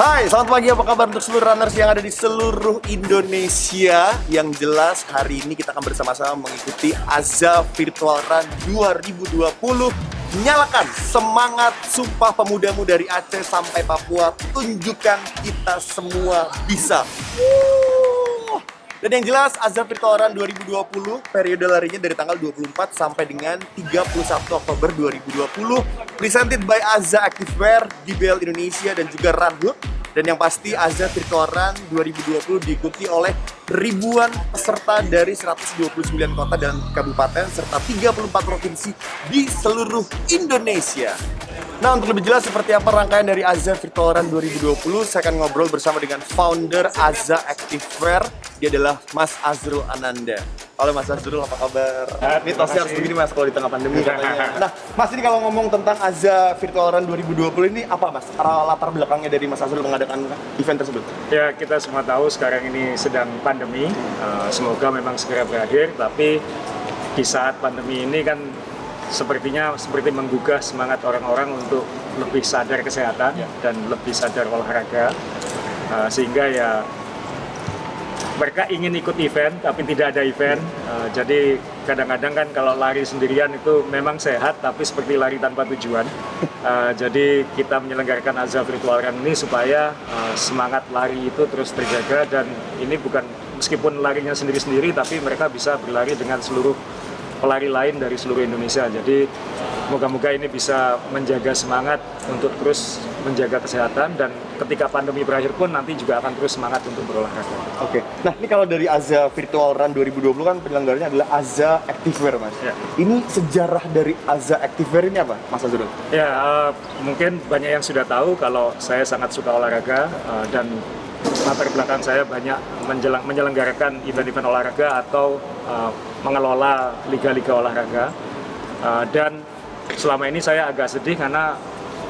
Hai, selamat pagi, apa kabar untuk seluruh runners yang ada di seluruh Indonesia? Yang jelas hari ini kita akan bersama-sama mengikuti AZA Virtual Run 2020. Nyalakan semangat Sumpah Pemudamu dari Aceh sampai Papua. Tunjukkan kita semua bisa. Dan yang jelas AZA Virtual Run 2020 periode larinya dari tanggal 24 sampai dengan 31 Oktober 2020. Presented by AZA Activewear, DBL Indonesia dan juga Runhood. Dan yang pasti AZA Virtual Run 2020 diikuti oleh ribuan peserta dari 129 kota dan kabupaten serta 34 provinsi di seluruh Indonesia. Nah, untuk lebih jelas seperti apa rangkaian dari AZA Virtual Run 2020, saya akan ngobrol bersama dengan founder AZA Activewear. Dia adalah Mas Azrul Ananda. Halo Mas Azrul, apa kabar? Ini tosnya harus begini Mas kalau di tengah pandemi katanya. Nah, Mas ini kalau ngomong tentang AZA Virtual Run 2020 ini apa Mas? Latar belakangnya dari Mas Azrul mengadakan event tersebut? Ya, kita semua tahu sekarang ini sedang pandemi. Semoga memang segera berakhir, tapi di saat pandemi ini kan sepertinya seperti menggugah semangat orang-orang untuk lebih sadar kesehatan dan lebih sadar olahraga, sehingga ya mereka ingin ikut event tapi tidak ada event. Jadi kadang-kadang kan kalau lari sendirian itu memang sehat tapi seperti lari tanpa tujuan. Jadi kita menyelenggarakan AZA Virtual Run ini supaya semangat lari itu terus terjaga, dan ini bukan meskipun larinya sendiri-sendiri tapi mereka bisa berlari dengan seluruh pelari lain dari seluruh Indonesia. Jadi moga-moga ini bisa menjaga semangat untuk terus menjaga kesehatan, dan ketika pandemi berakhir pun nanti juga akan terus semangat untuk berolahraga. Oke. Nah, ini kalau dari AZA Virtual Run 2020 kan penyelenggaranya adalah AZA Activewear, Mas. Ya. Ini sejarah dari AZA Activewear ini apa, Mas Azrul? Ya, mungkin banyak yang sudah tahu kalau saya sangat suka olahraga, dan latar belakang saya banyak menyelenggarakan event-event olahraga atau mengelola liga-liga olahraga. Dan selama ini saya agak sedih karena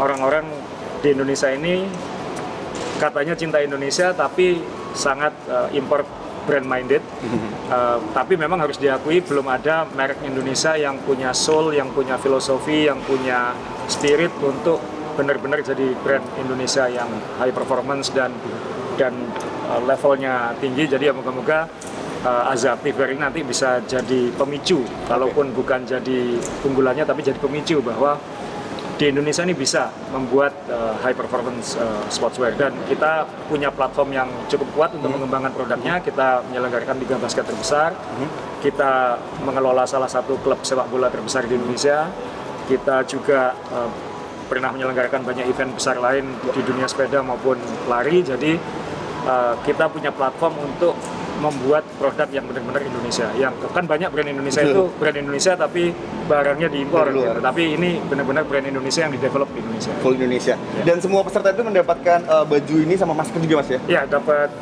orang-orang di Indonesia ini katanya cinta Indonesia tapi sangat import brand minded. Tapi memang harus diakui belum ada merek Indonesia yang punya soul, yang punya filosofi, yang punya spirit untuk benar-benar jadi brand Indonesia yang high performance dan levelnya tinggi. Jadi ya moga-moga AZA Activewear ini nanti bisa jadi pemicu, kalaupun bukan jadi unggulannya tapi jadi pemicu bahwa di Indonesia ini bisa membuat high performance sportswear, dan kita punya platform yang cukup kuat untuk mengembangkan produknya. Kita menyelenggarakan liga basket terbesar, kita mengelola salah satu klub sepak bola terbesar di Indonesia, kita juga pernah menyelenggarakan banyak event besar lain di dunia sepeda maupun lari. Jadi kita punya platform untuk membuat produk yang benar-benar Indonesia. Yang kan banyak brand Indonesia itu brand Indonesia tapi barangnya diimpor gitu. Tapi ini benar-benar brand Indonesia yang di-develop di Indonesia. Full Indonesia. Ya. Dan semua peserta itu mendapatkan baju ini sama masker juga, Mas ya? Ya, dapat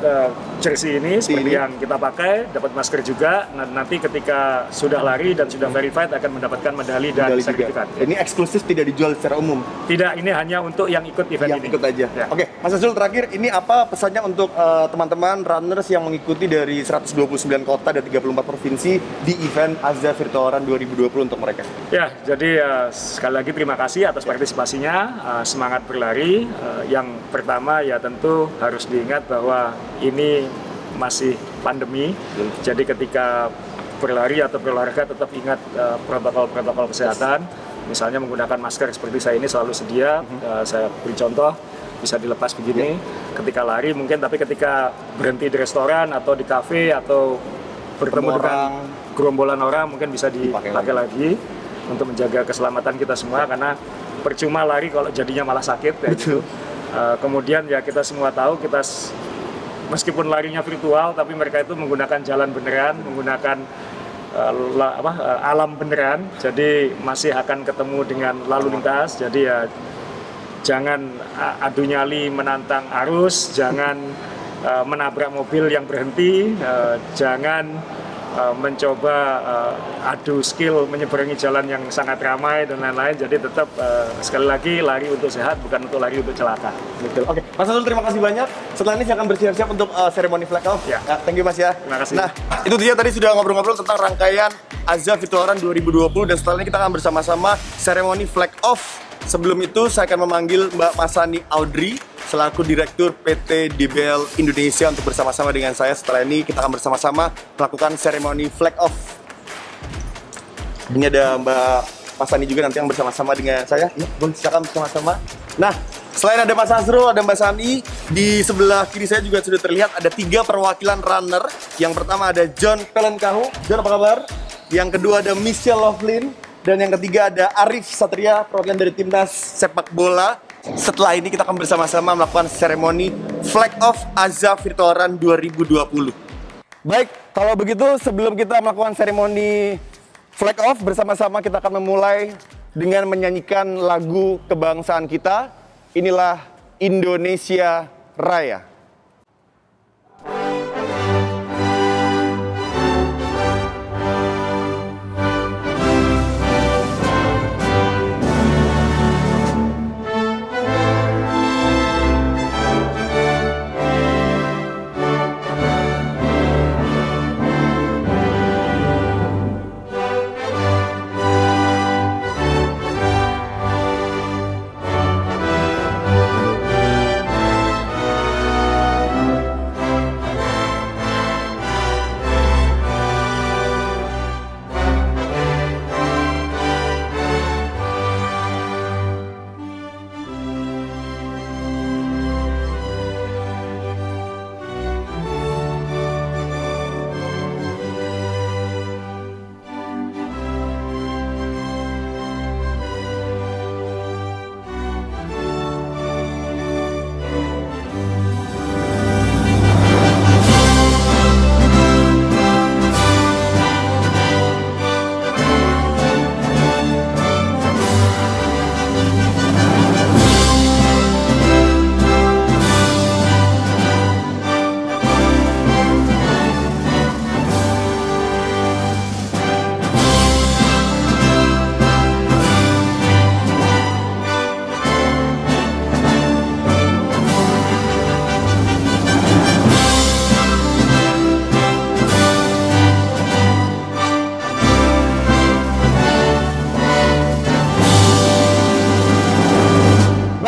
jersey ini seperti yang kita pakai, dapat masker juga. Nanti ketika sudah lari dan sudah verified akan mendapatkan medali dan sertifikat. Ya. Ini eksklusif, tidak dijual secara umum? Tidak, ini hanya untuk yang ikut event yang ikut aja. Ya. Oke, Mas Azrul, terakhir ini apa pesannya untuk teman-teman runners yang mengikuti dari 129 kota dan 34 provinsi di event AZA Virtual Run 2020 untuk mereka? Ya, jadi sekali lagi terima kasih atas partisipasinya, semangat berlari. Yang pertama ya tentu harus diingat bahwa ini masih pandemi, jadi ketika berlari atau berolahraga tetap ingat protokol-protokol kesehatan. Misalnya menggunakan masker seperti saya ini selalu sedia, saya beri contoh, bisa dilepas begini ketika lari mungkin, tapi ketika berhenti di restoran atau di kafe atau bertemu dengan gerombolan orang mungkin bisa dipakai lagi untuk menjaga keselamatan kita semua, karena percuma lari kalau jadinya malah sakit ya gitu. Kemudian ya kita semua tahu kita meskipun larinya virtual tapi mereka itu menggunakan jalan beneran, menggunakan alam beneran, jadi masih akan ketemu dengan lalu lintas. Jadi ya jangan adu nyali menantang arus, jangan menabrak mobil yang berhenti, jangan mencoba adu skill menyeberangi jalan yang sangat ramai dan lain-lain. Jadi tetap sekali lagi lari untuk sehat, bukan untuk lari untuk celaka. Betul. Oke, Mas Azrul, terima kasih banyak. Setelah ini saya akan bersiap-siap untuk seremoni flag off. Ya. Thank you Mas ya. Terima kasih. Nah, itu dia tadi sudah ngobrol-ngobrol tentang rangkaian AZA Virtual Run 2020, dan setelah ini kita akan bersama-sama seremoni flag off. Sebelum itu saya akan memanggil Mbak Masani Audrey selaku Direktur PT DBL Indonesia untuk bersama-sama dengan saya. Setelah ini kita akan bersama-sama melakukan seremoni flag off. Ini ada Mbak Pasani juga nanti yang bersama-sama dengan saya. Ya, boleh silakan bersama-sama. Nah, selain ada Mas Azrul, ada Mbak Sani, di sebelah kiri saya juga sudah terlihat ada 3 perwakilan runner. Yang pertama ada John Pelenkahu. John, apa kabar? Yang kedua ada Michelle Loughlin. Dan yang ketiga ada Arif Satria, perwakilan dari timnas sepak bola. Setelah ini kita akan bersama-sama melakukan seremoni flag off AZA Virtual Run 2020. Baik, kalau begitu sebelum kita melakukan seremoni flag off bersama-sama, kita akan memulai dengan menyanyikan lagu kebangsaan kita. Inilah Indonesia Raya.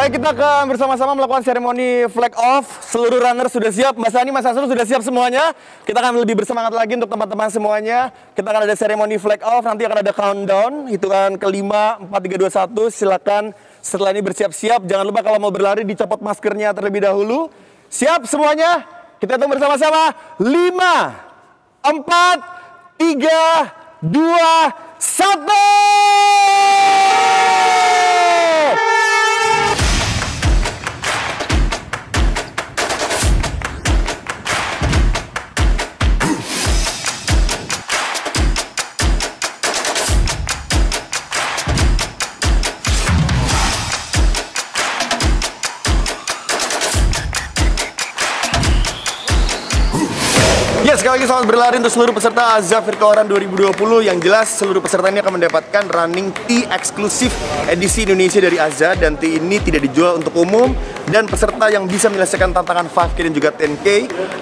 Baik, kita akan bersama-sama melakukan seremoni flag off. Seluruh runner sudah siap. Mbak Sani, Mas Azrul sudah siap semuanya. Kita akan lebih bersemangat lagi untuk teman-teman semuanya. Kita akan ada seremoni flag off. Nanti akan ada countdown. Hitungan ke-5, 4, 3, 2, 1. Silakan setelah ini bersiap-siap. Jangan lupa kalau mau berlari dicopot maskernya terlebih dahulu. Siap semuanya? Kita hitung bersama-sama. 5, 4, 3, 2, 1. Ya, sekali lagi selamat berlari untuk seluruh peserta AZA Virtual Run 2020. Yang jelas seluruh peserta ini akan mendapatkan running tee eksklusif edisi Indonesia dari AZA, dan tee ini tidak dijual untuk umum, dan peserta yang bisa menyelesaikan tantangan 5K dan juga 10K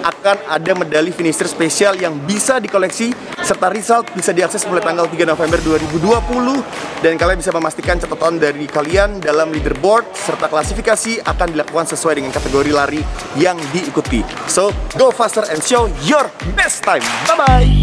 akan ada medali finisher spesial yang bisa dikoleksi, serta result bisa diakses mulai tanggal 3 November 2020, dan kalian bisa memastikan catatan dari kalian dalam leaderboard, serta klasifikasi akan dilakukan sesuai dengan kategori lari yang diikuti. So, go faster and show your best time. Bye-bye!